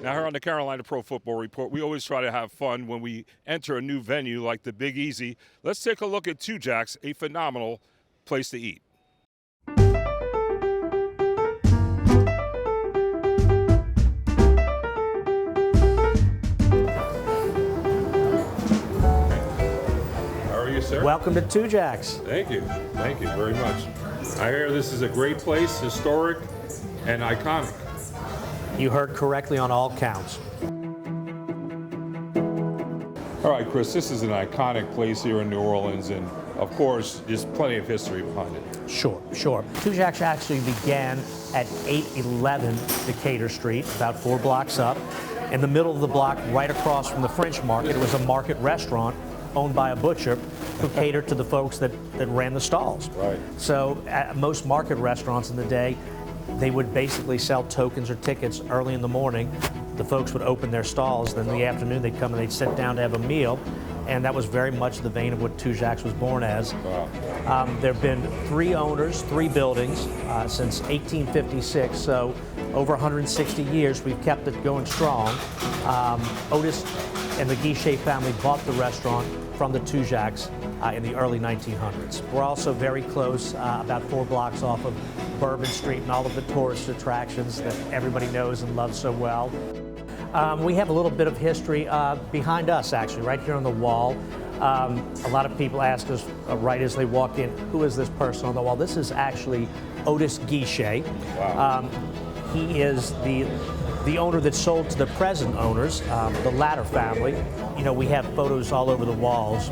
Now here on the Carolina Pro Football Report, we always try to have fun when we enter a new venue like the Big Easy. Let's take a look at Tujague's, a phenomenal place to eat. How are you, sir? Welcome to Tujague's. Thank you very much. I hear this is a great place, historic and iconic. You heard correctly on all counts. All right, Chris, this is an iconic place here in New Orleans, and of course, there's plenty of history behind it. Sure. Tujague's actually began at 811 Decatur Street, about 4 blocks up. In the middle of the block, right across from the French Market, it was a market restaurant owned by a butcher who catered to the folks that ran the stalls. Right. So at most market restaurants in the day, they would basically sell tokens or tickets early in the morning. The folks would open their stalls, then in the afternoon they'd come and they'd sit down to have a meal, and that was very much the vein of what Tujague's was born as. Wow. There have been 3 owners, 3 buildings since 1856, so over 160 years we've kept it going strong. Otis and the Guichet family bought the restaurant from the Tujague's in the early 1900s. We're also very close, about 4 blocks off of Bourbon Street and all of the tourist attractions that everybody knows and loves so well. We have a little bit of history behind us, actually, right here on the wall. A lot of people ask us right as they walk in, who is this person on the wall? This is actually Otis Guichet. Wow. He is the owner that sold to the present owners, the latter family. You know, we have photos all over the walls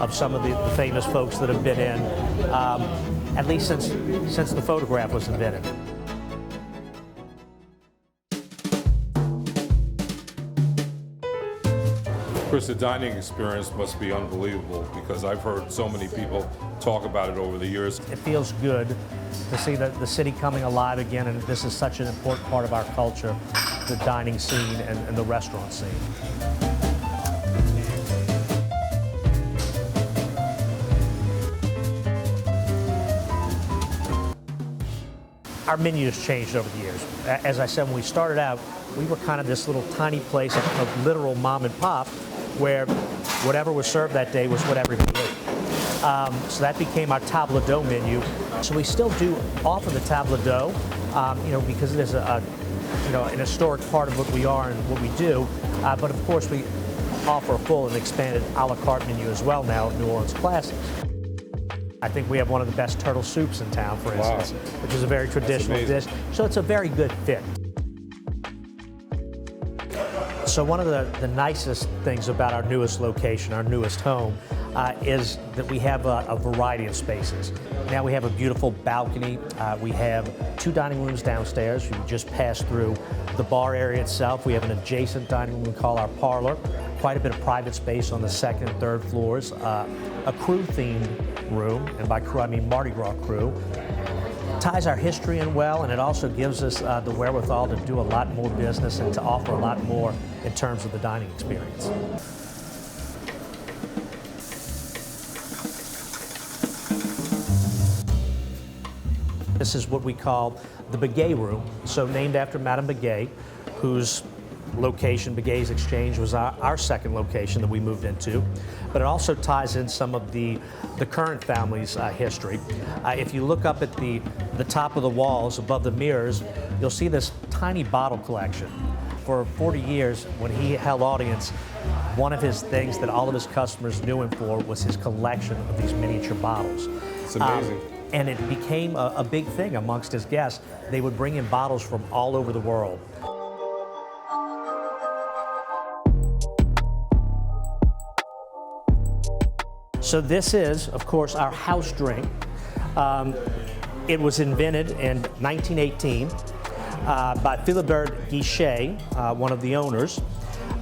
of some of the famous folks that have been in, at least since the photograph was invented. Chris, the dining experience must be unbelievable because I've heard so many people talk about it over the years. It feels good to see the city coming alive again, and this is such an important part of our culture, the dining scene and the restaurant scene. Our menu has changed over the years. As I said, when we started out, we were kind of this little tiny place of literal mom and pop where whatever was served that day was what everybody ate. So that became our table d'eau menu. So we still do offer the table d'eau, because it is an historic part of what we are and what we do. But of course, we offer a full and expanded a la carte menu as well now at New Orleans Classics. I think we have one of the best turtle soups in town, for instance, which is a very traditional dish. So it's a very good fit. So one of the nicest things about our newest location, our newest home, is that we have a variety of spaces. Now we have a beautiful balcony. We have 2 dining rooms downstairs. You just pass through the bar area itself. We have an adjacent dining room we call our parlor. Quite a bit of private space on the 2nd and 3rd floors. A crew-themed room, and by crew I mean Mardi Gras crew. Ties our history in well, and it also gives us the wherewithal to do a lot more business and to offer a lot more in terms of the dining experience. This is what we call the Begay Room, so named after Madame Begay, whose location, Begay's Exchange, was our second location that we moved into. But it also ties in some of the current family's history. If you look up at the top of the walls above the mirrors, you'll see this tiny bottle collection. For 40 years, when he held audience, one of his things that all of his customers knew him for was his collection of these miniature bottles. It's amazing. And it became a big thing amongst his guests. They would bring in bottles from all over the world. So this is, of course, our house drink. It was invented in 1918 by Philibert Guichet, one of the owners.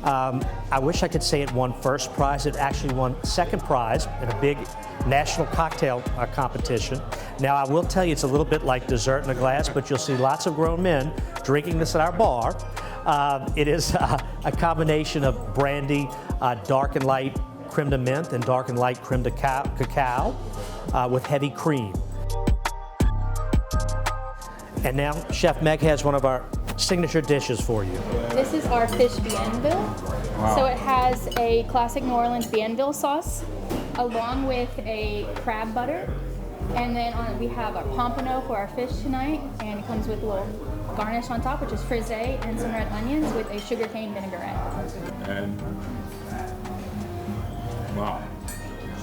I wish I could say it won first prize. It actually won second prize in a big national cocktail competition. Now, I will tell you, it's a little bit like dessert in a glass, but you'll see lots of grown men drinking this at our bar. It is a combination of brandy, dark and light creme de menthe, and dark and light creme de cacao with heavy cream. And now Chef Meg has one of our signature dishes for you. This is our fish bienville. Wow. So it has a classic New Orleans bienville sauce along with a crab butter. And then we have our pompano for our fish tonight, and it comes with a little garnish on top, which is frisee and some red onions with a sugarcane vinaigrette. And wow,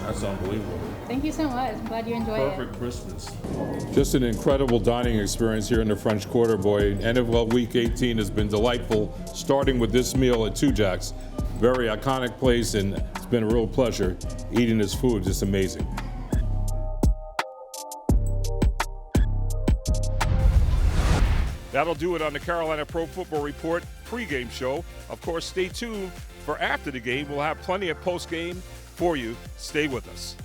that's unbelievable. Thank you so much. I'm glad you enjoyed it. Perfect Christmas. Just an incredible dining experience here in the French Quarter, boy. NFL Week 18 has been delightful, starting with this meal at Tujague's. Very iconic place, and it's been a real pleasure eating this food. Just amazing. That'll do it on the Carolina Pro Football Report pregame show. Of course, stay tuned for after the game. We'll have plenty of postgame for you. Stay with us.